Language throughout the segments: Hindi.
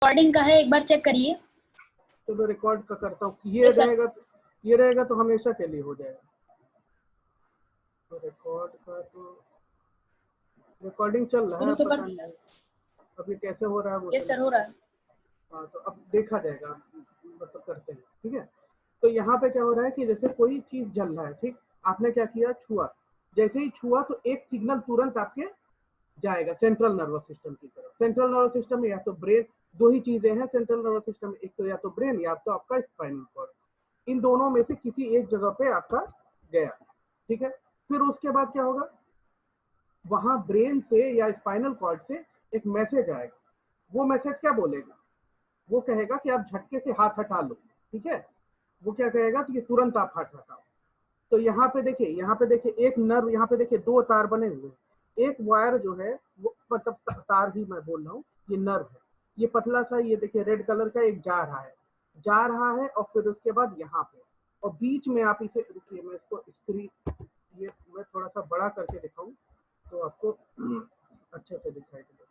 रिकॉर्डिंग का है, एक बार चेक करिए। चलो रिकॉर्ड का करता हूँ। ये रहेगा तो हमेशा के लिए हो जाएगा। तो रिकॉर्ड का तो रिकॉर्डिंग चल रहा है, शुरू तो कर पता दिया। नहीं अभी कैसे हो रहा है वो यस तो सर, हो रहा है। हाँ, तो अब देखा जाएगा, मतलब करते हैं, ठीक है। तो यहाँ पे क्या हो रहा है कि जैसे कोई चीज जल रहा है, ठीक, आपने क्या किया, छुआ, जैसे ही छुआ तो एक सिग्नल तुरंत आपके जाएगा सेंट्रल नर्वस सिस्टम की तरफ। सेंट्रल नर्वस सिस्टम में या तो ब्रेन, दो ही चीजें हैं सेंट्रल नर्वस सिस्टम में, एक तो या तो ब्रेन या तो आपका स्पाइनल कॉर्ड। इन दोनों में से किसी एक जगह पे आपका गया, ठीक है। फिर उसके बाद क्या होगा, वहां ब्रेन से या स्पाइनल कॉर्ड से एक मैसेज आएगा। वो मैसेज क्या बोलेगा, वो कहेगा कि आप झटके से हाथ हटा लो, ठीक है। वो क्या कहेगा कि तुरंत आप हाथ हटाओ। तो यहाँ पे देखिए, एक नर्व, यहाँ पे देखिए दो तार बने हुए हैं। एक वायर जो है वो मतलब तार ही मैं बोल रहा हूँ, ये नर्व है, ये पतला सा, ये देखिए रेड कलर का एक जा रहा है और फिर उसके बाद यहाँ पे और बीच में आप इसे, रुकिए मैं इसको स्क्रीन, ये मैं थोड़ा सा बड़ा करके दिखाऊं तो आपको अच्छे से दिखाई देगा।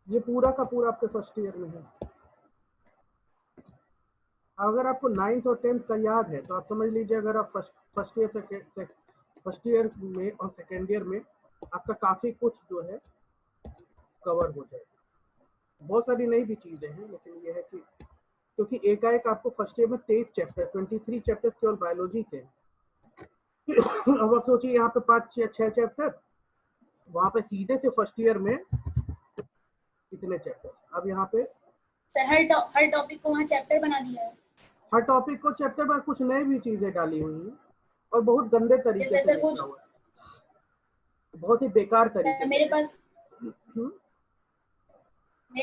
ये पूरा का पूरा आपके फर्स्ट ईयर में है। अगर आपको 9th और 10th का याद है तो आप समझ लीजिए, अगर आप फर्स्ट ईयर में और सेकेंड ईयर में आपका काफी कुछ जो है कवर हो जाएगा। बहुत सारी नई भी चीजें हैं, लेकिन ये है कि क्योंकि एकाएक आपको फर्स्ट ईयर में 23 चैप्टर, 23 चैप्टर केवल बायोलॉजी के अब आप सोचिए यहाँ पे 5 या 6 चैप्टर, वहां पे सीधे से फर्स्ट ईयर में कितने चैप्टर। अब यहाँ पे सर हर टॉपिक को वहाँ चैप्टर बना दिया है। हर टॉपिक को चैप्टर में कुछ नई भी चीजें डाली हुई हैं और बहुत गंदे तरीके से सर वो लिखा हुआ है, बहुत ही बेकार तरीके मेरे से।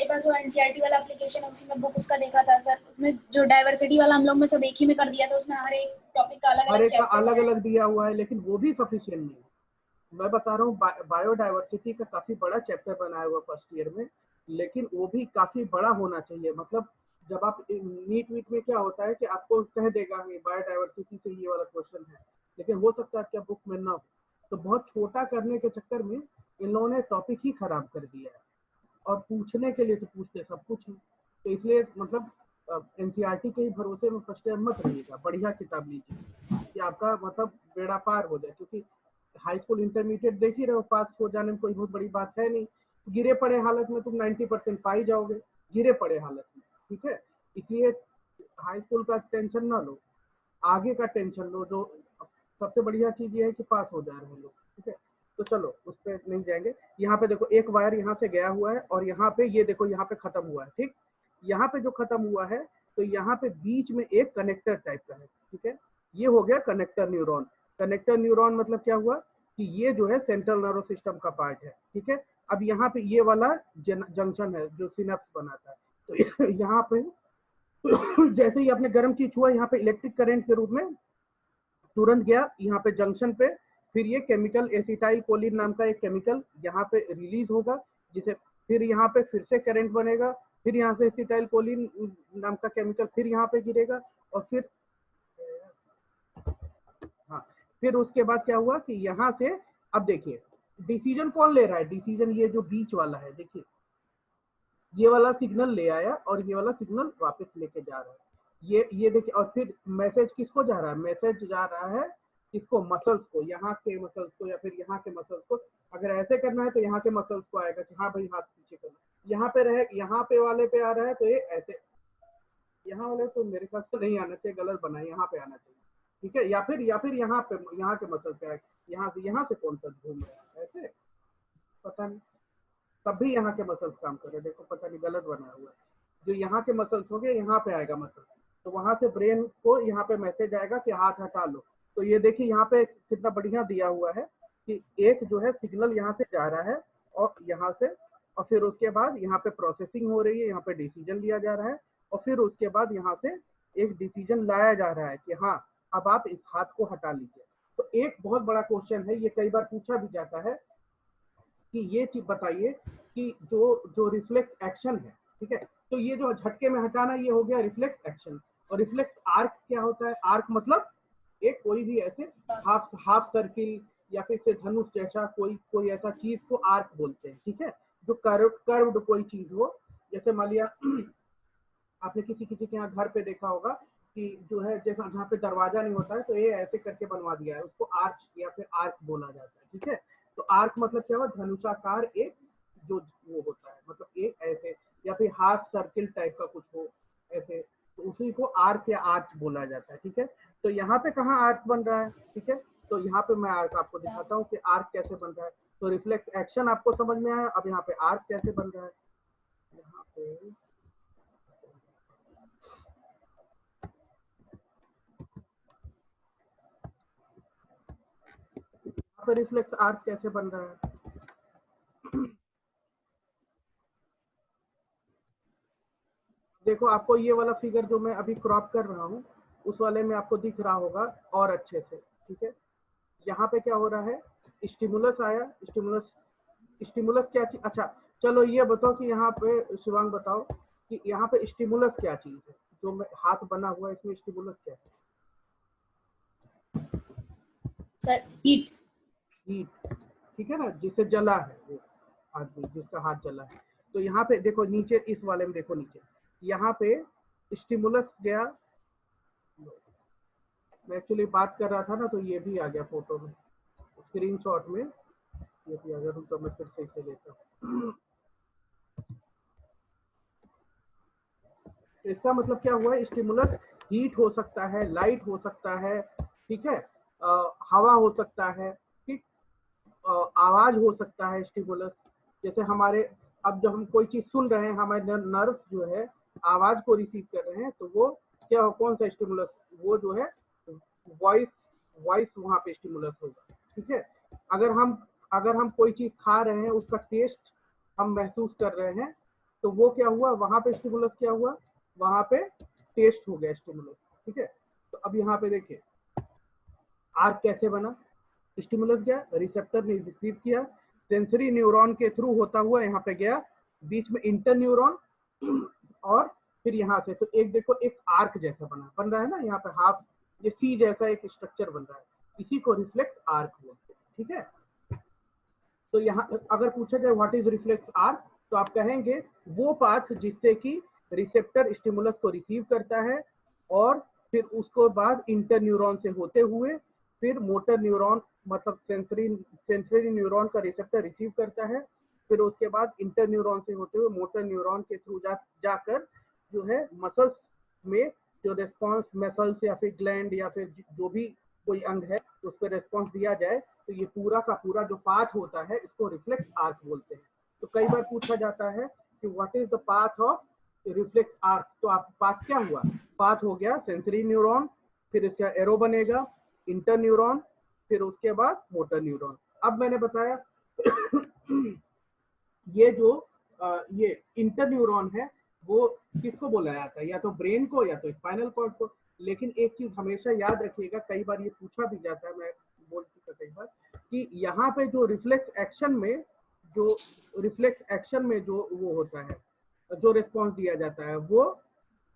पास वो एनसीईआरटी वाला एप्लीकेशन है, उसी में बुक उसका देखा था सर। उसमें जो डाइवर्सिटी वाला हम लोग में सब एक ही में कर दिया था, उसमें हर एक टॉपिक का अलग हर अलग एक का चैप्टर अलग बनाया। अलग दिया हुआ है, लेकिन वो भी सफिशिएंट नहीं है। मैं बता रहा हूँ बायोडाइवर्सिटी का काफी बड़ा चैप्टर बनाया हुआ फर्स्ट ईयर में, लेकिन वो भी काफी बड़ा होना चाहिए। मतलब जब आप नीट वीट में क्या होता है कि आपको कह देगा बायोडाइवर्सिटी से ये वाला क्वेश्चन है, लेकिन हो सकता है क्या बुक में ना हो। तो बहुत छोटा करने के चक्कर में इन लोगों ने टॉपिक ही खराब कर दिया है, और पूछने के लिए तो पूछते सब कुछ है। तो इसलिए मतलब एनसीईआरटी के ही भरोसे में फर्स्ट ईयर मत रहिएगा, बढ़िया किताब लीजिए कि आपका मतलब बेड़ा पार हो जाए। क्योंकि हाई स्कूल इंटरमीडिएट देख ही रहे हो, पास हो जाने में कोई बहुत बड़ी बात है नहीं। गिरे पड़े हालत में तुम 90% पा ही जाओगे, गिरे पड़े हालत में, ठीक है। इसलिए हाई स्कूल का टेंशन ना लो, आगे का टेंशन लो। जो सबसे बढ़िया चीज ये है कि पास हो जा रहे हैं लोग, ठीक है। तो चलो उस पर नहीं जाएंगे। यहाँ पे देखो एक वायर यहाँ से गया हुआ है और यहाँ पे ये देखो यहाँ पे खत्म हुआ है, ठीक। यहाँ पे जो खत्म हुआ है तो यहाँ पे बीच में एक कनेक्टर टाइप का है, ठीक है। ये हो गया कनेक्टर न्यूरॉन। कनेक्टर न्यूरॉन मतलब क्या हुआ कि ये जो है सेंट्रल नर्वस सिस्टम का पार्ट है, ठीक है। अब यहाँ पे ये वाला जंक्शन है जो सिनेप्स बनाता है। तो यहाँ पे जैसे ही आपने गर्म चीज छुआ, यहाँ पे इलेक्ट्रिक करंट के रूप में तुरंत गया यहाँ पे जंक्शन पे। फिर ये केमिकल एसिटाइल कोलिन नाम का एक केमिकल यहाँ पे रिलीज होगा, जिसे फिर यहाँ पे फिर से करंट बनेगा। फिर यहाँ से एसिटाइल कोलिन नाम का केमिकल फिर यहाँ पे गिरेगा और फिर हाँ, फिर उसके बाद क्या हुआ कि यहाँ से, अब देखिए डिसीजन कौन ले रहा है, डिसीजन ये जो बीच वाला है, देखिए ये वाला सिग्नल ले आया और ये वाला सिग्नल वापस लेके जा रहा है। ये देखिए, और फिर मैसेज किसको जा रहा है, मैसेज जा रहा है किसको, मसल्स को, यहाँ के मसल्स को या फिर यहाँ के मसल्स को। अगर ऐसे करना है तो यहाँ के मसल्स को आएगा कि हाँ भाई हाथ पीछे करना। यहाँ पे रहे, यहाँ पे वाले पे आ रहा है तो ये ऐसे, यहाँ वाले तो मेरे ख्याल से नहीं आना चाहिए, गलत बना है, यहाँ पे आना चाहिए, ठीक है। या फिर यहाँ पे, यहाँ के मसल पे आएगा, यहाँ से कौन सा घूम रहा है ऐसे, पता नहीं। तब भी यहाँ के मसल्स काम कर रहे हैं, देखो पता नहीं गलत बना हुआ है। जो यहाँ के मसल्स हो गए, यहाँ पे आएगा मसल, तो वहां से ब्रेन को यहाँ पे मैसेज आएगा कि हाथ हटा लो। तो ये देखिए यहाँ पे कितना बढ़िया दिया हुआ है कि एक जो है सिग्नल यहाँ से जा रहा है और यहाँ से, और फिर उसके बाद यहाँ पे प्रोसेसिंग हो रही है, यहाँ पे डिसीजन लिया जा रहा है, और फिर उसके बाद यहाँ से एक डिसीजन लाया जा रहा है कि हाँ अब आप इस हाथ को हटा लीजिए। तो एक बहुत बड़ा क्वेश्चन है, ये कई बार पूछा भी जाता है कि ये चीज बताइए कि जो जो रिफ्लेक्स एक्शन है, ठीक है, तो ये जो झटके में हटाना ये हो गया रिफ्लेक्स एक्शन। और रिफ्लेक्स आर्क क्या होता है, आर्क मतलब एक कोई भी ऐसे हाफ हाफ सर्किल या फिर से धनुष जैसा कोई ऐसा चीज को आर्क बोलते हैं, ठीक है, जो कर्व्ड कोई चीज हो। जैसे मान लिया आपने किसी किसी के यहाँ घर पे देखा होगा कि जो है जैसा जहाँ पे दरवाजा नहीं होता है तो ये ऐसे करके बनवा दिया है, उसको आर्च या फिर आर्क बोला जाता है, ठीक है। तो आर्क मतलब क्या हुआ, धनुषाकार एक जो वो होता है, मतलब एक ऐसे या फिर हाफ सर्किल टाइप का कुछ हो ऐसे, तो उसी को आर्क या आर्च बोला जाता है, ठीक है। तो यहाँ पे कहाँ आर्क बन रहा है, ठीक है, तो यहाँ पे मैं आर्क आपको दिखाता हूँ कि आर्क कैसे बन रहा है। तो रिफ्लेक्स एक्शन आपको समझ में आया, अब यहाँ पे आर्क कैसे बन रहा है। यहाँ पे रिफ्लेक्स आर्क कैसे बन रहा है। देखो आपको ये वाला फिगर जो मैं अभी क्रॉप कर रहा हूँ उस वाले में आपको दिख रहा होगा और अच्छे से, ठीक है। यहाँ पे क्या हो रहा है, स्टिमुलस आया, स्टिमुलस क्या चीज, अच्छा चलो ये बताओ कि यहाँ पे शिवांग बताओ कि यहाँ पे स्टिमुलस क्या चीज है, जो मैं हाथ बना हुआ है इसमें स्टिमुलस क्या है। Sir heat. हीट, ठीक है ना, जिससे जला है वो आदमी, जिसका हाथ जला है। तो यहाँ पे देखो नीचे इस वाले में देखो नीचे, यहाँ पे स्टिमुलस गया, मैं एक्चुअली बात कर रहा था ना तो ये भी आ गया फोटो में, स्क्रीनशॉट में ये भी आ गया, तो मैं फिर से इसे लेता हूँ। इसका मतलब क्या हुआ है, स्टिमुलस हीट हो सकता है, लाइट हो सकता है, ठीक है, हवा हो सकता है, ठीक, आवाज हो सकता है स्टिमुलस। जैसे हमारे अब जब हम कोई चीज सुन रहे हैं, हमारे नर्व जो है आवाज को रिसीव कर रहे हैं, तो वो क्या हो, कौन सा स्टिमुलस, वो जो है वॉइस, वॉइस वहां पे स्टिमुलस होगा, ठीक है। अगर हम कोई चीज खा रहे हैं, उसका टेस्ट हम महसूस कर रहे हैं, तो वो क्या हुआ, वहां पे स्टिमुलस क्या हुआ, वहां पे टेस्ट हो गया स्टिमुलस, ठीक है। तो अब यहाँ पे देखिए आर्क कैसे बना, स्टिमुलस गया, रिसेप्टर ने रिसीव किया, सेंसरी न्यूरॉन के थ्रू होता हुआ यहाँ पे गया, बीच में इंटर न्यूरॉन, और फिर यहाँ से तो एक देखो एक आर्क जैसा बन रहा है ना, यहाँ पे हाफ ये सी जैसा एक स्ट्रक्चर बन रहा है, इसी को रिफ्लेक्स आर्क बोलते हैं, ठीक है। तो यहाँ अगर पूछा जाए व्हाट इज रिफ्लेक्स आर्क, तो आप कहेंगे वो पाथ जिससे कि रिसेप्टर स्टिमुलस को रिसीव करता है और फिर उसको बाद इंटर न्यूरॉन से होते हुए फिर मोटर न्यूरॉन, मतलब सेंसरी न्यूरॉन का रिसेप्टर रिसीव करता है, फिर उसके बाद इंटर न्यूरॉन से होते हुए मोटर न्यूरॉन के थ्रू जाकर जो है मसल्स में जो रेस्पॉन्स मसल्स या फिर ग्लैंड या फिर जो भी कोई अंग है उस पर रेस्पॉन्स दिया जाए, तो ये पूरा का पूरा जो पाथ होता है इसको रिफ्लेक्स आर्क बोलते हैं। तो कई बार पूछा जाता है कि what is the path of reflex arc, तो आप पाथ क्या हुआ, पाथ हो गया सेंसरी न्यूरॉन, फिर इसका एरो बनेगा इंटर न्यूरॉन, फिर उसके बाद मोटर न्यूरॉन। अब मैंने बताया ये जो ये इंटर न्यूरॉन है वो किसको बोला जाता है, या तो ब्रेन को या तो स्पाइनल कॉर्ड को। लेकिन एक चीज हमेशा याद रखिएगा, कई बार ये पूछा भी जाता है, मैं बोल चुका कई बार, कि यहाँ पे जो रिफ्लेक्स एक्शन में जो वो होता है, जो रिस्पॉन्स दिया जाता है वो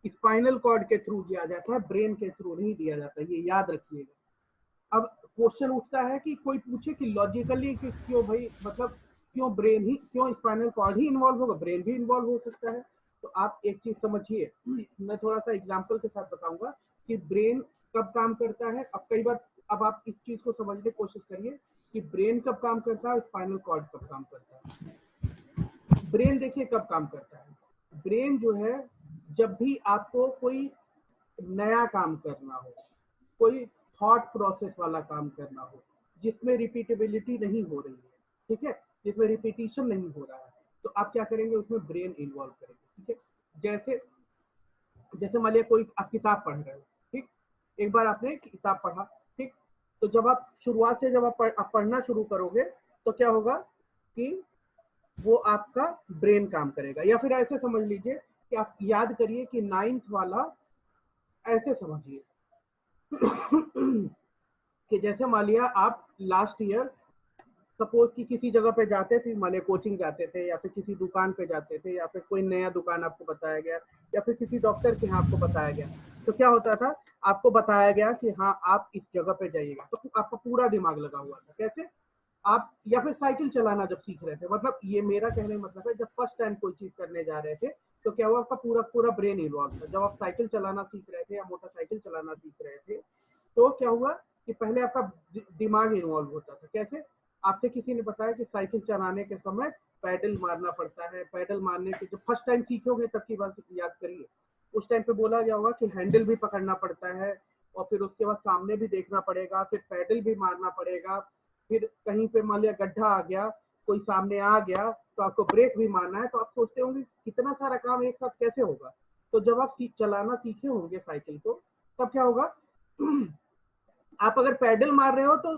स्पाइनल कॉर्ड के थ्रू दिया जाता है, ब्रेन के थ्रू नहीं दिया जाता, ये याद रखिएगा। अब क्वेश्चन उठता है कि कोई पूछे कि लॉजिकली कि क्यों भाई, मतलब क्यों ब्रेन ही, क्यों स्पाइनल कॉर्ड ही इन्वॉल्व होगा, ब्रेन भी इन्वॉल्व हो सकता है। तो आप एक चीज समझिए, मैं थोड़ा सा एग्जांपल के साथ बताऊंगा कि ब्रेन कब काम करता है। अब कई बार अब आप इस चीज को समझने की कोशिश करिए कि ब्रेन कब काम करता है, स्पाइनल कॉर्ड कब काम करता है। ब्रेन देखिए कब काम करता है, ब्रेन जो है जब भी आपको कोई नया काम करना हो, कोई थॉट प्रोसेस वाला काम करना हो जिसमें रिपीटेबिलिटी नहीं हो रही है, ठीक है, जिसमें रिपीटिशन नहीं हो रहा है, तो आप क्या करेंगे, उसमें ब्रेन इन्वॉल्व करेंगे, ठीक है। जैसे जैसे मान लिया कोई आप किताब पढ़ रहे हो, ठीक, एक बार आपने किताब पढ़ा, ठीक, तो जब आप शुरुआत से जब आप पढ़ना शुरू करोगे तो क्या होगा कि वो आपका ब्रेन काम करेगा। या फिर ऐसे समझ लीजिए कि आप याद करिए कि 9th वाला, ऐसे समझिए कि जैसे मान लिया आप लास्ट ईयर सपोज कि किसी जगह पे जाते थे, मान लिया कोचिंग जाते थे या फिर किसी दुकान पे जाते थे या फिर कोई नया दुकान आपको बताया गया या फिर किसी डॉक्टर के यहाँ आपको बताया गया, तो क्या होता था आपको बताया गया कि हाँ आप इस जगह पे जाइएगा, तो आपका पूरा दिमाग लगा हुआ था। कैसे आप, या फिर साइकिल चलाना जब सीख रहे थे, मतलब ये मेरा कहने का मतलब है जब फर्स्ट टाइम कोई चीज करने जा रहे थे तो क्या हुआ, आपका पूरा पूरा ब्रेन इन्वॉल्व था। जब आप साइकिल चलाना सीख रहे थे या मोटरसाइकिल चलाना सीख रहे थे तो क्या हुआ कि पहले आपका दिमाग इन्वॉल्व होता था। कैसे, आपसे किसी ने बताया कि साइकिल चलाने के समय पैडल मारना पड़ता है, पैडल मारने के जब फर्स्ट टाइम सीखोगे तब की बात याद करिए, उस टाइम पे बोला गया होगा कि हैंडल भी पकड़ना पड़ता है और फिर उसके बाद सामने भी देखना पड़ेगा, फिर पैडल भी मारना पड़ेगा, फिर कहीं पे मान लिया गड्ढा आ गया, कोई सामने आ गया तो आपको ब्रेक भी मारना है। तो आप सोचते होंगे कितना सारा काम एक साथ कैसे होगा। तो जब आप चलाना सीखे होंगे साइकिल को, तब क्या होगा आप अगर पैडल मार रहे हो तो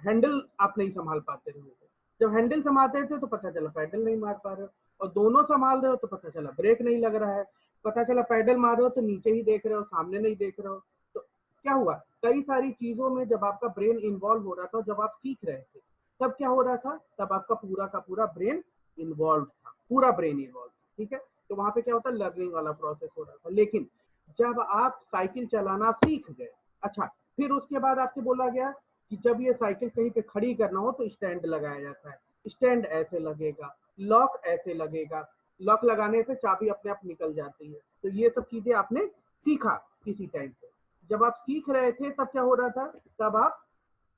हैंडल आप नहीं संभाल पाते रहोगे, जब हैंडल संभालते थे तो पता चला पैडल नहीं मार पा रहे हो, और दोनों संभाल रहे हो तो पता चला ब्रेक नहीं लग रहा है, पता चला पैडल मार रहे हो तो नीचे ही देख रहे हो, सामने नहीं देख रहे हो। तो क्या हुआ, कई सारी चीजों में जब आपका ब्रेन इन्वॉल्व हो रहा था, जब आप सीख रहे थे तब क्या हो रहा था, तब आपका पूरा का पूरा ब्रेन इन्वॉल्व था, पूरा ब्रेन इन्वॉल्व था। ठीक है, तो वहां पे क्या होता है, लर्निंग वाला प्रोसेस हो रहा था। लेकिन जब आप साइकिल चलाना सीख गए, अच्छा, फिर उसके बाद आपसे बोला गया कि जब ये साइकिल कहीं पे खड़ी करना हो तो स्टैंड लगाया जाता है, स्टैंड ऐसे लगेगा, लॉक ऐसे लगेगा, लॉक लगाने से चाबी अपने आप निकल जाती है। तो ये सब चीजें आपने सीखा किसी टाइम पे, जब आप सीख रहे थे तब क्या हो रहा था, तब आप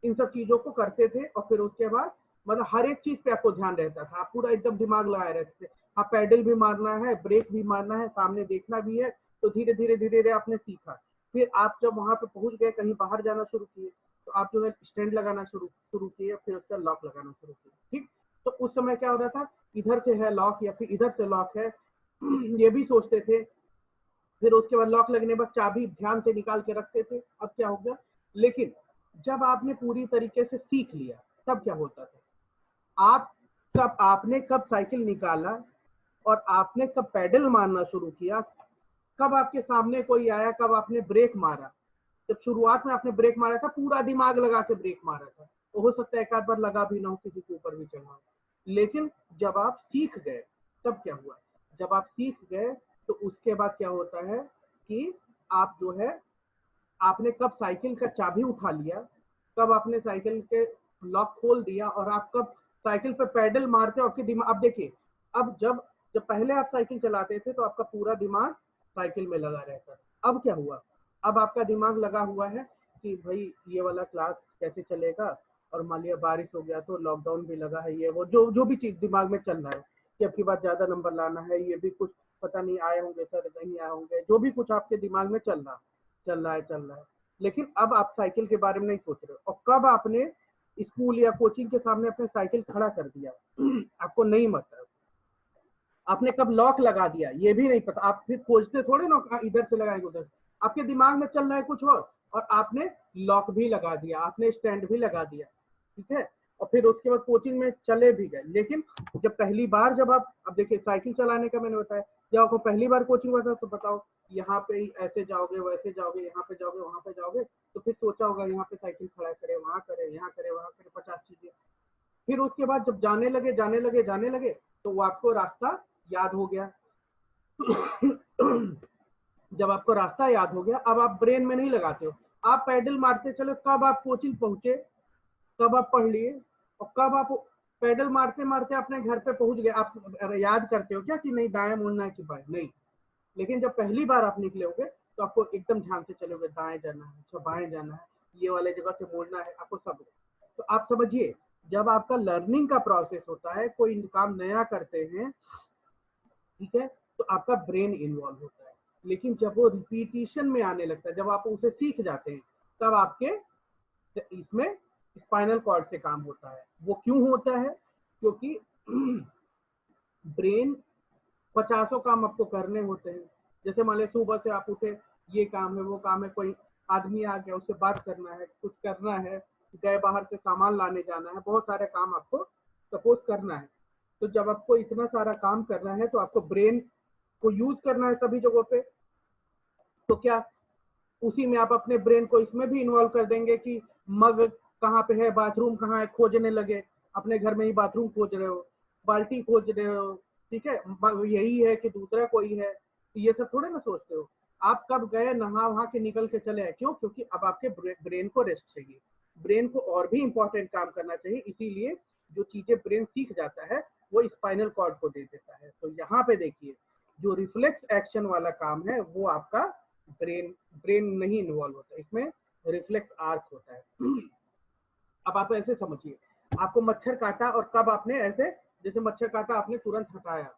इन सब चीजों को करते थे और फिर उसके बाद मतलब हर एक चीज पे आपको ध्यान रहता था, आप पूरा एकदम दिमाग लगाए रहते थे। हाँ, पैडल भी मारना है, ब्रेक भी मारना है, सामने देखना भी है। तो धीरे धीरे धीरे धीरे आपने सीखा। फिर आप जब वहां पे पहुंच गए, कहीं बाहर जाना शुरू किए, तो आप जो है स्टैंड लगाना शुरू किए, फिर उसका लॉक लगाना शुरू किए। ठीक, तो उस समय क्या हो रहा था, इधर से है लॉक या फिर इधर से लॉक है, ये भी सोचते थे। फिर उसके बाद लॉक लगने के बाद चाबी ध्यान से निकाल के रखते थे। अब क्या हो गया, लेकिन जब आपने पूरी तरीके से सीख लिया तब क्या होता था, आप आपने कब साइकिल निकाला और आपने कब पैडल मारना शुरू किया, कब आपके सामने कोई आया, कब आपने ब्रेक मारा। जब शुरुआत में आपने ब्रेक मारा था, पूरा दिमाग लगा के ब्रेक मारा था, तो हो सकता है एक आध बार लगा भी ना हो, किसी के ऊपर भी चढ़ा हो। लेकिन जब आप सीख गए तब क्या हुआ, जब आप सीख गए तो उसके बाद क्या होता है कि आप जो है, आपने कब साइकिल का चाबी उठा लिया, कब आपने साइकिल के लॉक खोल दिया, और आप कब साइकिल पे पैडल मारते हो, आपके दिमाग, अब देखिए, अब जब जब पहले आप साइकिल चलाते थे तो आपका पूरा दिमाग साइकिल में लगा रहता था। अब क्या हुआ, अब आपका दिमाग लगा हुआ है कि भाई ये वाला क्लास कैसे चलेगा, और मान लिया बारिश हो गया तो लॉकडाउन भी लगा है, ये वो जो जो भी चीज दिमाग में चल रहा है कि अब की बार ज्यादा नंबर लाना है, ये भी कुछ पता नहीं आए होंगे सर, नहीं आए होंगे, जो भी कुछ आपके दिमाग में चल रहा है। लेकिन अब आप साइकिल के बारे में नहीं सोच रहे, और कब आपने स्कूल या कोचिंग के सामने अपने साइकिल खड़ा कर दिया आपको नहीं पता, आपने कब लॉक लगा दिया ये भी नहीं पता, आप फिर खोजते थोड़े ना इधर से लगाएंगे उधर, आपके दिमाग में चल रहा है कुछ और आपने लॉक भी लगा दिया, आपने स्टैंड भी लगा दिया। ठीक है, और फिर उसके बाद कोचिंग में चले भी गए। लेकिन जब पहली बार, जब आप, अब देखिए साइकिल चलाने का मैंने बताया, जब आपको पहली बार कोचिंग हुआ था तो बताओ, यहाँ पे ऐसे जाओगे, वैसे जाओगे, यहाँ पे जाओगे, वहां पे जाओगे, तो फिर सोचा होगा यहाँ पे साइकिल खड़ा करे, वहां करे, यहाँ करे, वहां करे, 50 चीजें। फिर उसके बाद जब जाने लगे तो वो आपको रास्ता याद हो गया। जब आपको रास्ता याद हो गया, अब आप ब्रेन में नहीं लगाते हो, आप पैडल मारते चलो, कब आप कोचिंग पहुंचे, कब आप पढ़ लिए, और कब आप पैडल मारते मारते अपने घर पे पहुंच गए। आप याद करते हो क्या कि नहीं दाएं मुड़ना है कि बाएं, नहीं। लेकिन जब पहली बार आप निकले होगे तो आपको एकदम ध्यान से चलोगे, दाएं जाना है, अच्छा बाएं जाना है, ये वाले जगह से मोड़ना है, आपको सब। तो आप समझिए, जब आपका लर्निंग का प्रोसेस होता है, कोई काम नया करते हैं, ठीक है, तो आपका ब्रेन इन्वॉल्व होता है। लेकिन जब वो रिपीटिशन में आने लगता है, जब आप उसे सीख जाते हैं, तब आपके इसमें स्पाइनल कॉर्ड से काम होता है। वो क्यों होता है, क्योंकि ब्रेन 50 काम आपको करने होते हैं। जैसे मान लीजिए सुबह से आप उठे, ये काम है, वो काम है, कोई आदमी आ गया, उससे बात करना है, कुछ करना है, गए बाहर से सामान लाने जाना है, बहुत सारे काम आपको सपोज करना है। तो जब आपको इतना सारा काम करना है तो आपको ब्रेन को यूज करना है सभी जगहों पे। तो क्या उसी में आप अपने ब्रेन को इसमें भी इन्वॉल्व कर देंगे कि मग कहाँ पे है, बाथरूम कहाँ है, खोजने लगे, अपने घर में ही बाथरूम खोज रहे हो, बाल्टी खोज रहे हो, ठीक है, यही है कि दूसरा कोई है, तो ये सब थोड़े ना सोचते हो। आप कब गए, नहा वहा के निकल के चले आए, क्यों? क्योंकि अब आपके ब्रेन को रेस्ट चाहिए, ब्रेन को और भी इंपॉर्टेंट काम करना चाहिए, इसीलिए जो चीजें ब्रेन सीख जाता है वो स्पाइनल कॉर्ड को दे देता है। तो यहाँ पे देखिए जो रिफ्लेक्स एक्शन वाला काम है वो आपका ब्रेन नहीं इन्वॉल्व होता, इसमें रिफ्लेक्स आर्क होता है। अब आप ऐसे समझिए, आपको मच्छर काटा और कब आपने ऐसे, जैसे मच्छर काटा आपने तुरंत हटाया,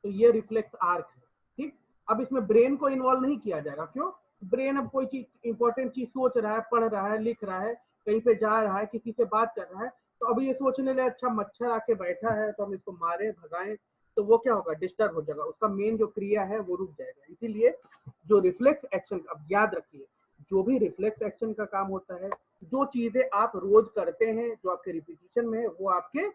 तो ये रिफ्लेक्स आर्क है, ठीक। अब इसमें ब्रेन को इन्वॉल्व नहीं किया जाएगा, क्यों? ब्रेन अब कोई चीज इंपॉर्टेंट चीज सोच रहा है, पढ़ रहा है, लिख रहा है, कहीं पे जा रहा है, किसी से बात कर रहा है, तो अभी ये सोचने लगे अच्छा मच्छर आके बैठा है तो हम इसको मारे भगाएं, तो वो क्या होगा, डिस्टर्ब हो जाएगा, उसका मेन जो क्रिया है वो रुक जाएगा। इसीलिए जो रिफ्लेक्स एक्शन, अब याद रखिए, जो भी रिफ्लेक्स एक्शन का काम होता है, जो चीजें आप रोज करते हैं, जो आपके रिपीटिशन में है, वो आपके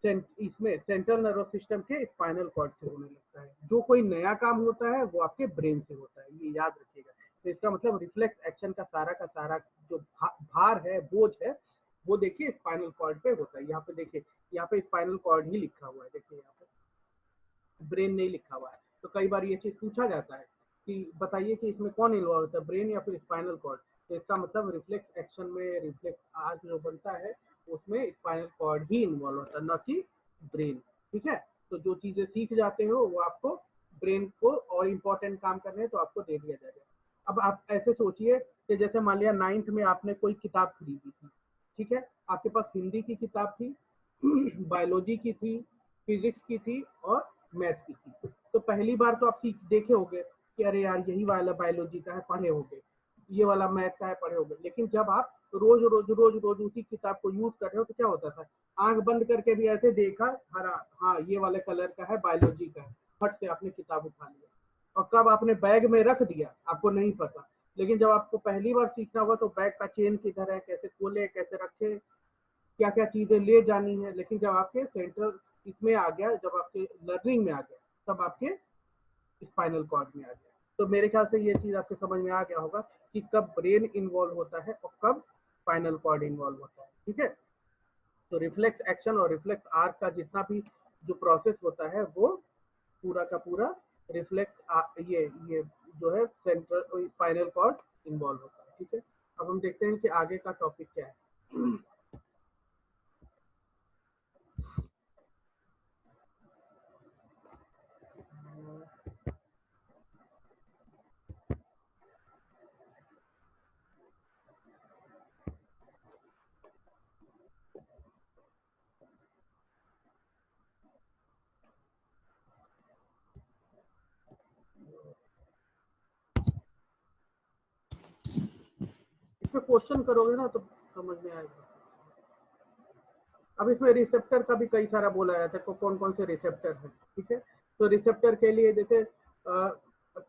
इसमें सेंट्रल नर्वस सिस्टम के स्पाइनल कॉर्ड से होने लगता है। जो कोई नया काम होता है वो आपके ब्रेन से होता है, ये याद रखिएगा। तो इसका मतलब रिफ्लेक्स एक्शन का सारा जो भार है, बोझ है, वो देखिए स्पाइनल कॉर्ड पे होता है। यहाँ पे देखिए, यहाँ पे स्पाइनल कॉर्ड ही लिखा हुआ है, देखिए यहाँ पे ब्रेन नहीं लिखा हुआ है। तो कई बार ये चीज पूछा जाता है कि बताइए कि इसमें कौन इन्वॉल्व होता है, ब्रेन या फिर स्पाइनल कॉर्ड। तो इसका मतलब रिफ्लेक्स एक्शन में रिफ्लेक्स आर्क जो बनता है उसमें स्पाइनल कॉर्ड ही इन्वॉल्व होता है, न कि ब्रेन, ठीक है। तो जो चीजें सीख जाते हो वो आपको ब्रेन को और इम्पोर्टेंट काम करने हैं तो आपको दे दिया जाएगा। अब आप ऐसे सोचिए कि जैसे मान लिया 9th में आपने कोई किताब खरीदी थी, ठीक है, आपके पास हिंदी की किताब थी, बायोलॉजी की थी, फिजिक्स की थी और मैथ की थी। तो पहली बार तो आप सीख देखे होंगे कि अरे यार यही वाला बायोलॉजी का है, पढ़े होंगे, ये वाला मैथ का है, पढ़े होंगे। लेकिन जब आप रोज रोज रोज रोज उसी किताब को यूज कर रहे हो तो क्या होता था, आंख बंद करके भी ऐसे देखा, हरा हाँ ये वाले कलर का है, बायोलॉजी का है, फट से आपने किताब उठा लिया, और कब आपने बैग में रख दिया आपको नहीं पता। लेकिन जब आपको पहली बार सीखना होगा तो बैग का चेन किधर है, कैसे खोले, कैसे रखे, क्या क्या चीजें ले जानी है। लेकिन जब आपके सेंट्रल इसमें आ गया, जब आपके लर्निंग में आ गया, तब आपके स्पाइनल कॉर्ड में आ गया। तो मेरे ख्याल से ये चीज आपके समझ में आ गया होगा कि कब ब्रेन इन्वॉल्व होता है और कब स्पाइनल कॉर्ड इन्वॉल्व होता है, ठीक है। तो रिफ्लेक्स एक्शन और रिफ्लेक्स आर्क का जितना भी जो प्रोसेस होता है वो पूरा का पूरा रिफ्लेक्स ये जो है सेंट्रल स्पाइनल कॉर्ड इन्वॉल्व होता है, ठीक है। अब हम देखते हैं कि आगे का टॉपिक क्या है। इसमें क्वेश्चन करोगे ना तो समझ में आएगा। अब इसमें रिसेप्टर का भी कई सारा बोला जाता है, कौन कौन से रिसेप्टर है, ठीक है। तो रिसेप्टर के लिए जैसे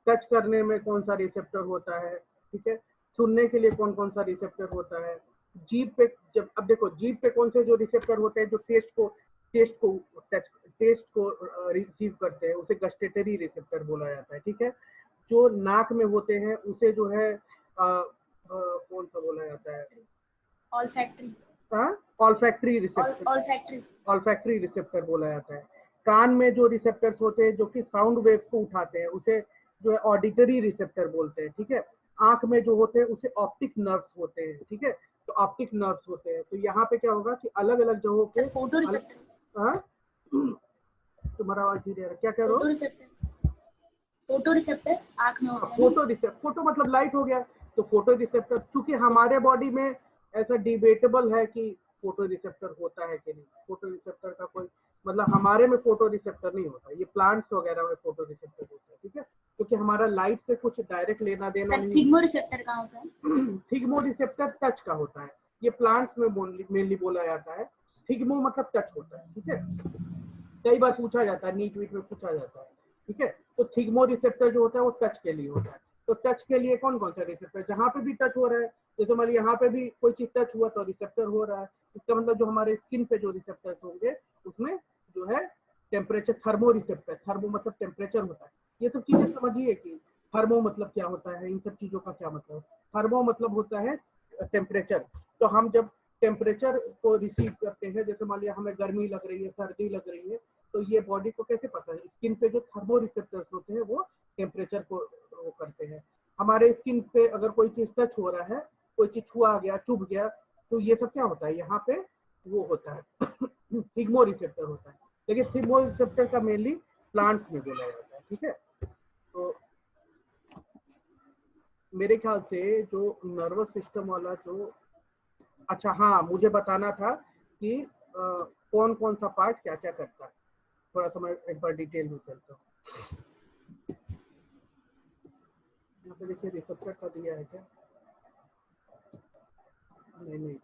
टच करने में कौन सा रिसेप्टर होता है, ठीक है, सुनने के लिए कौन कौन सा रिसेप्टर होता है, जीभ पे, जब अब देखो जीभ पे कौन से जो रिसेप्टर होते हैं जो टेस्ट को रिसीव करते हैं, उसे गस्टेटरी रिसेप्टर बोला जाता है, ठीक है। जो नाक में होते हैं उसे जो है कौन सा बोला जाता है, olfactory olfactory receptor, olfactory receptor बोला जाता है। कान में जो रिसेप्टर्स होते हैं जो कि साउंड वेव्स को उठाते हैं उसे जो है ऑडिटरी रिसेप्टर बोलते हैं, ठीक है। आंख में जो होते हैं उसे ऑप्टिक नर्व्स होते हैं, ठीक है। तो ऑप्टिक नर्व्स होते हैं। तो यहाँ पे क्या होगा कि अलग अलग जगहों पे फोटो रिसेप्टर, तुम्हारा आवाज धीरे आ रहा है, क्या कह रहे हो? फोटो रिसेप्टर आंख में होता है। फोटो मतलब लाइट हो गया। तो फोटो रिसेप्टर, क्योंकि हमारे बॉडी में ऐसा डिबेटेबल है कि फोटो रिसेप्टर होता है कि नहीं, फोटो रिसेप्टर का कोई मतलब हमारे में फोटो रिसेप्टर नहीं होता, ये प्लांट्स वगैरह में फोटो रिसेप्टर होता है, ठीक है। क्योंकि हमारा लाइट से कुछ डायरेक्ट लेना देना नहीं। थिग्मो रिसेप्टर कहाँ होता है? थिग्मो रिसेप्टर टच का होता है, ये प्लांट्स में मेनली बोला जाता है। थिग्मो मतलब टच होता है, ठीक है। कई बार पूछा जाता है, नीट वीट में पूछा जाता है, ठीक है। तो थिग्मो रिसेप्टर जो होता है वो टच के लिए होता है। तो टच के लिए कौन कौन सा रिसेप्टर, जहाँ पे भी टच हो रहा है, जैसे मान यहाँ पे भी कोई चीज टच हुआ तो रिसेप्टर हो रहा है, इसका मतलब जो हमारे स्किन पे जो रिसेप्टर्स होंगे उसमें जो है टेम्परेचर, थर्मो रिसेप्टर, थर्मो मतलब टेम्परेचर होता है। ये सब चीजें समझिए कि थर्मो मतलब क्या होता है, इन सब चीजों का क्या मतलब। थर्मो मतलब होता है टेम्परेचर। तो हम जब टेम्परेचर को रिसीव करते हैं, जैसे मान लिया हमें गर्मी लग रही है, सर्दी लग रही है, तो ये बॉडी को कैसे पता है, स्किन पे जो थर्मो रिसेप्टर्स होते हैं वो टेम्परेचर को वो करते हैं। हमारे स्किन पे अगर कोई चीज टच हो रहा है, कोई चीज छुआ गया, चुभ गया, तो ये सब क्या होता है, यहाँ पे वो होता है थिग्मो रिसेप्टर होता है। लेकिन थिग्मो रिसेप्टर का मेनली प्लांट्स में बोला जाता है, ठीक है। तो मेरे ख्याल से जो नर्वस सिस्टम वाला जो, अच्छा हाँ मुझे बताना था कि कौन कौन सा पार्ट क्या क्या करता है, थोड़ा सा मैं एक बार डिटेल में चलता हूँ। यहाँ पे देखिए रिसेप्टर का दिया है क्या, नहीं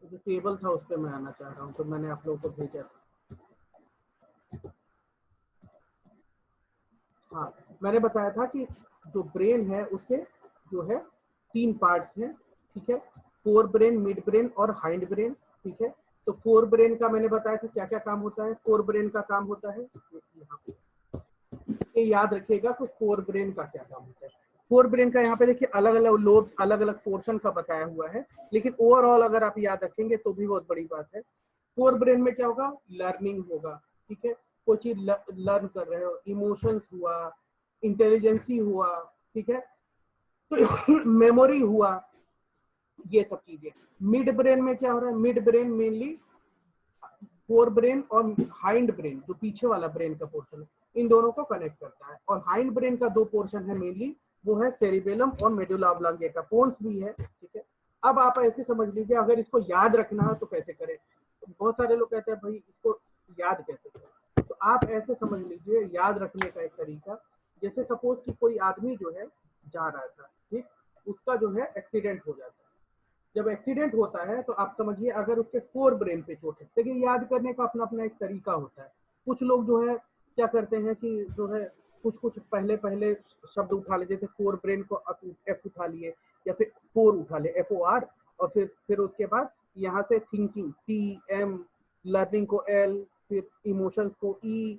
जो टेबल था उस पर मैं आना चाह रहा हूँ, तो मैंने आप लोगों को भेजा था। हाँ मैंने बताया था कि जो ब्रेन है उसके जो है 3 पार्ट्स हैं, ठीक है, फोर ब्रेन, मिड ब्रेन और हाइंड ब्रेन, ठीक है। तो फोर ब्रेन का मैंने बताया था क्या क्या काम होता है। फोर ब्रेन का काम होता है, यहाँ पे याद रखिएगा, तो फोर ब्रेन का क्या काम होता है। फोर ब्रेन का यहाँ पे देखिए अलग अलग लोब्स, अलग अलग पोर्शन का बताया हुआ है, लेकिन ओवरऑल अगर आप याद रखेंगे तो भी बहुत बड़ी बात है। फोर ब्रेन में क्या होगा, लर्निंग होगा, ठीक है, कोई चीज लर्न कर रहे हो, इमोशंस हुआ, इंटेलिजेंसी हुआ, ठीक है, तो मेमोरी हुआ, ये सब चीजें। मिड ब्रेन में क्या हो रहा है, mid brain mainly fore brain और हाइंड ब्रेन जो पीछे वाला ब्रेन का पोर्शन है, इन दोनों को कनेक्ट करता है। और हाइंड ब्रेन का 2 पोर्शन है मेनली, वो है सेरिबेलम और मेडुला ऑब्लांगेटा, पोन्स भी है, ठीक है। अब आप ऐसे समझ लीजिए, अगर इसको याद रखना है तो कैसे करें। तो बहुत सारे लोग कहते हैं भाई इसको याद कैसे करें, तो आप ऐसे समझ लीजिए याद रखने का एक तरीका, जैसे सपोज कि कोई आदमी जो है जा रहा था, ठीक, उसका जो है एक्सीडेंट हो जाता है। जब एक्सीडेंट होता है तो आप समझिए अगर उसके फोर ब्रेन पे चोट है, देखिए याद करने का अपना अपना एक तरीका होता है। कुछ लोग जो है क्या करते हैं कि जो है कुछ कुछ पहले पहले शब्द उठा ले, जैसे फोर ब्रेन को एफ उठा लिए, या फिर फोर उठा ले, FOR, और फिर उसके बाद यहाँ से थिंकिंग TM, लर्निंग को L, फिर इमोशंस को E,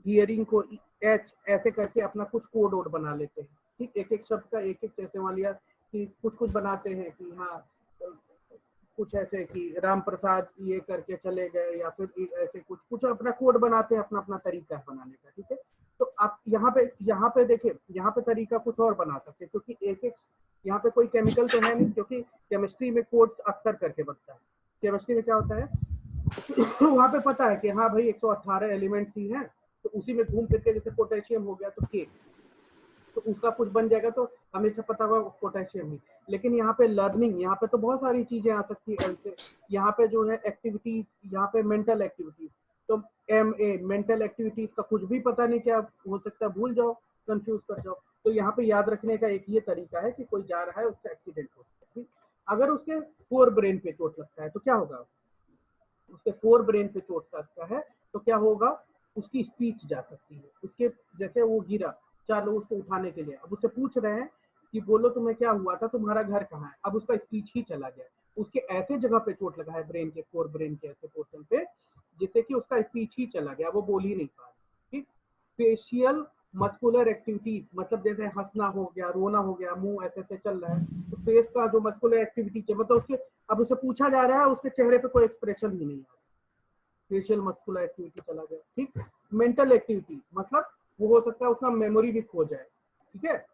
हियरिंग को H, ऐसे करके अपना कुछ कोड वोड बना लेते हैं, ठीक। एक एक शब्द का एक एक, जैसे मान लिया कि कुछ कुछ बनाते हैं कि हाँ कुछ ऐसे कि राम प्रसाद ये करके चले गए, या फिर ऐसे कुछ कुछ अपना कोड बनाते हैं, अपना अपना तरीका है बनाने का, ठीक है। तो आप यहाँ पे देखिए, यहाँ पे तरीका कुछ और बना सकते हैं, क्योंकि एक एक यहाँ पे कोई केमिकल तो है नहीं, क्योंकि केमिस्ट्री में कोड्स अक्सर करके बनता है। केमिस्ट्री में क्या होता है वहाँ पे पता है कि हाँ भाई 118 एलिमेंट्स ही हैं, तो उसी में घूम फिर के, जैसे पोटेशियम हो गया तो K, तो उसका कुछ बन जाएगा, तो हमेशा पता होगा पोटेशियम ही। लेकिन यहाँ पे लर्निंग, यहाँ पे तो बहुत सारी चीजें आ सकती है ऐसे, यहाँ पे जो है एक्टिविटीज, यहाँ पे मेंटल एक्टिविटीज, तो MA मेंटल एक्टिविटीज का कुछ भी पता नहीं क्या हो सकता है, भूल जाओ, कंफ्यूज कर जाओ। तो यहाँ पे याद रखने का एक ये तरीका है कि कोई जा रहा है, उसका एक्सीडेंट हो सकता है, अगर उसके फोर ब्रेन पे चोट लगता है तो क्या होगा, उसके फोर ब्रेन पे चोट लगता है तो क्या होगा, उसकी स्पीच जा सकती है। उसके जैसे वो गिरा, 4 लोग उसको उठाने के लिए, अब उससे पूछ रहे हैं कि बोलो तुम्हें क्या हुआ था, तुम्हारा घर कहाँ है, अब उसका स्पीच ही चला गया। उसके ऐसे जगह पे चोट लगा है ब्रेन के, फोर ब्रेन के ऐसे पोर्शन पे, जिससे कि उसका स्पीच ही चला गया, वो बोल ही नहीं पा रहा, ठीक। फेशियल मस्कुलर एक्टिविटीज, मतलब जैसे हंसना हो गया, रोना हो गया, मुंह ऐसे ऐसे चल रहा है, तो फेस का जो मस्कुलर एक्टिविटी है, मतलब उसके, अब उसे पूछा जा रहा है, उसके चेहरे पे कोई एक्सप्रेशन ही नहीं आ रहा, फेशियल मस्कुलर एक्टिविटी चला गया, ठीक। मेंटल एक्टिविटी, मतलब वो हो सकता है उसका मेमोरी भी खो जाए, ठीक है,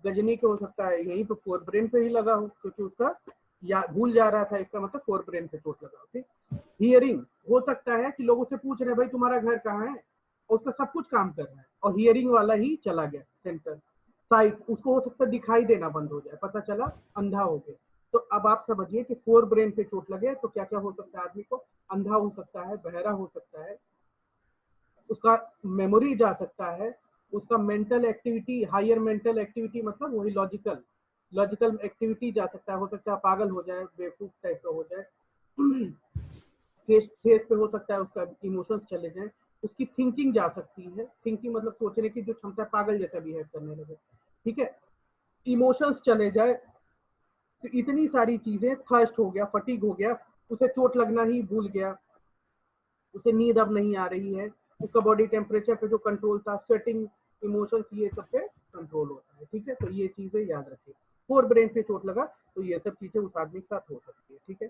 गजनी के हो सकता है यहीं पे फोर ब्रेन पे ही लगा हो, क्योंकि उसका या भूल जा रहा था, इसका मतलब फोर ब्रेन पे चोट लगा हो, ठीक। हियरिंग, हो सकता है कि लोग उससे पूछ रहे हैं भाई तुम्हारा घर कहाँ है, और उसका सब कुछ काम कर रहा है और हियरिंग वाला ही चला गया सेंटर। साइट, उसको हो सकता है दिखाई देना बंद हो जाए, पता चला अंधा हो गया। तो अब आप समझिए कि फोर ब्रेन पे चोट लगे तो क्या क्या हो सकता है, आदमी को अंधा हो सकता है, बहरा हो सकता है, उसका मेमोरी जा सकता है, उसका mental activity, higher mental activity, मतलब वही लॉजिकल लॉजिकल एक्टिविटी जा सकता है, हो सकता है पागल हो जाए, बेवकूफ टाइप का हो जाए, फेस फेस पे हो सकता है उसका इमोशंस चले जाए, उसकी थिंकिंग जा सकती है, थिंकिंग मतलब सोचने की जो क्षमता, पागल जैसा बिहेव करने लगे, ठीक है, इमोशंस चले जाए। तो इतनी सारी चीजें, थर्स्ट हो गया, फटीग हो गया, उसे चोट लगना ही भूल गया, उसे नींद अब नहीं आ रही है, उसका बॉडी टेम्परेचर पे जो कंट्रोल था, स्वेटिंग, इमोशंस, ये सब पे कंट्रोल होता है, ठीक है। तो ये चीजें याद रखिए, फोर ब्रेन पे चोट लगा तो ये सब चीजें उस आदमी के साथ हो सकती है, ठीक है।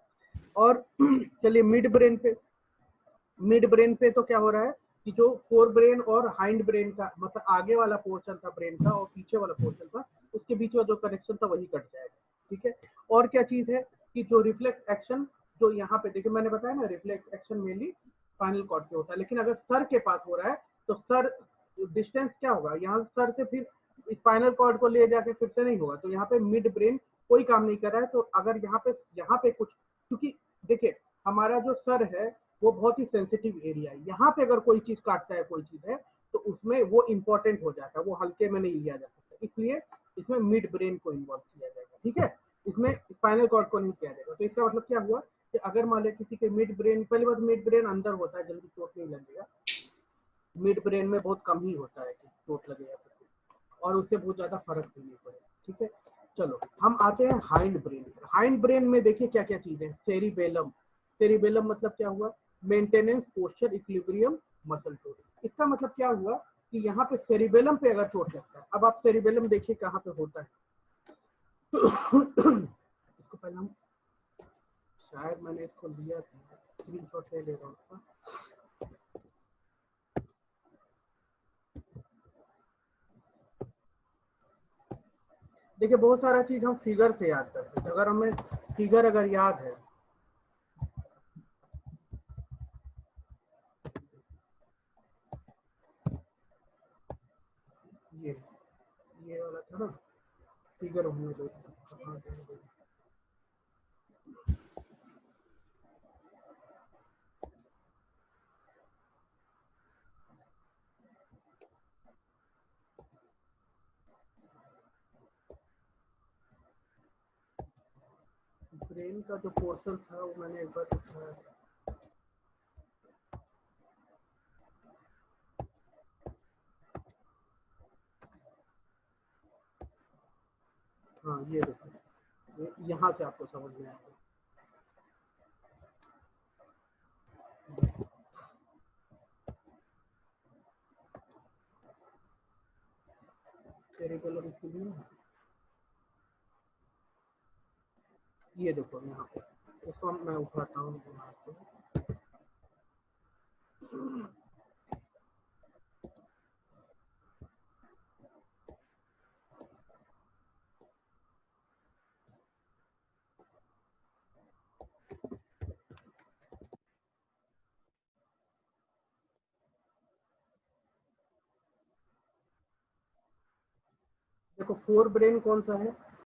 और चलिए मिड ब्रेन पे तो क्या हो रहा है कि जो फोर ब्रेन और हाइंड ब्रेन का मतलब आगे वाला पोर्शन था ब्रेन का और पीछे वाला पोर्शन था, उसके बीच में जो कनेक्शन था वही कट जाएगा। ठीक है, और क्या चीज है कि जो रिफ्लेक्स एक्शन जो यहाँ पे देखिए मैंने बताया ना, reflex action mainly spinal cord पे होता है, लेकिन अगर सर के पास हो रहा है तो सर डिस्टेंस क्या होगा, यहाँ सर से फिर स्पाइनल कॉर्ड को ले जाके फिर से नहीं होगा, तो यहाँ पे मिड ब्रेन कोई काम नहीं कर रहा है। तो अगर यहाँ पे कुछ, क्योंकि देखिए हमारा जो सर है वो बहुत ही सेंसिटिव एरिया है, यहाँ पे अगर कोई चीज काटता है कोई चीज है तो उसमें वो इंपॉर्टेंट हो जाता है, वो हल्के में नहीं लिया जा सकता, इसलिए इसमें मिड ब्रेन को इन्वॉल्व किया जाएगा। ठीक है, इसमें स्पाइनल कॉर्ड को नहीं किया जाएगा। तो इसका मतलब क्या हुआ कि अगर मान लिया किसी के मिड ब्रेन, पहली बात मिड ब्रेन अंदर होता है, जल्दी चोट नहीं लगेगा, मिड ब्रेन में बहुत कम ही होता है कि चोट लगेगा और उससे बहुत ज्यादा फर्क भी नहीं पड़ेगा। ठीक है, चलो हम आते हैं हाइंड ब्रेन। हाइंड ब्रेन में देखिए क्या क्या चीजें, सेरिबेलम। सेरिबेलम मतलब क्या हुआ, maintenance posture equilibrium muscle tone. इसका मतलब क्या हुआ कि यहाँ पे सेरिबेलम पे अगर चोट लगता है, अब आप सेरिबेलम देखिए कहाँ पे होता है इसको पहले हम, शायद मैंने इसको लिया था, स्क्रीनशॉट ले रहा हूँ उसका। देखिए बहुत सारा चीज हम फिगर से याद करते हैं, अगर हमें फिगर अगर याद है, ये वाला था ना फिगर, होने दो। ब्रेन का जो पोर्शन था वो मैंने एक बार दिखाया, हाँ ये देखो, यहाँ से आपको समझ में आएगा। सेरिबेलम इसलिए ये देखो यहाँ पे, इसको मैं उठाता हूँ यहाँ से। देखो फोर ब्रेन कौन सा है,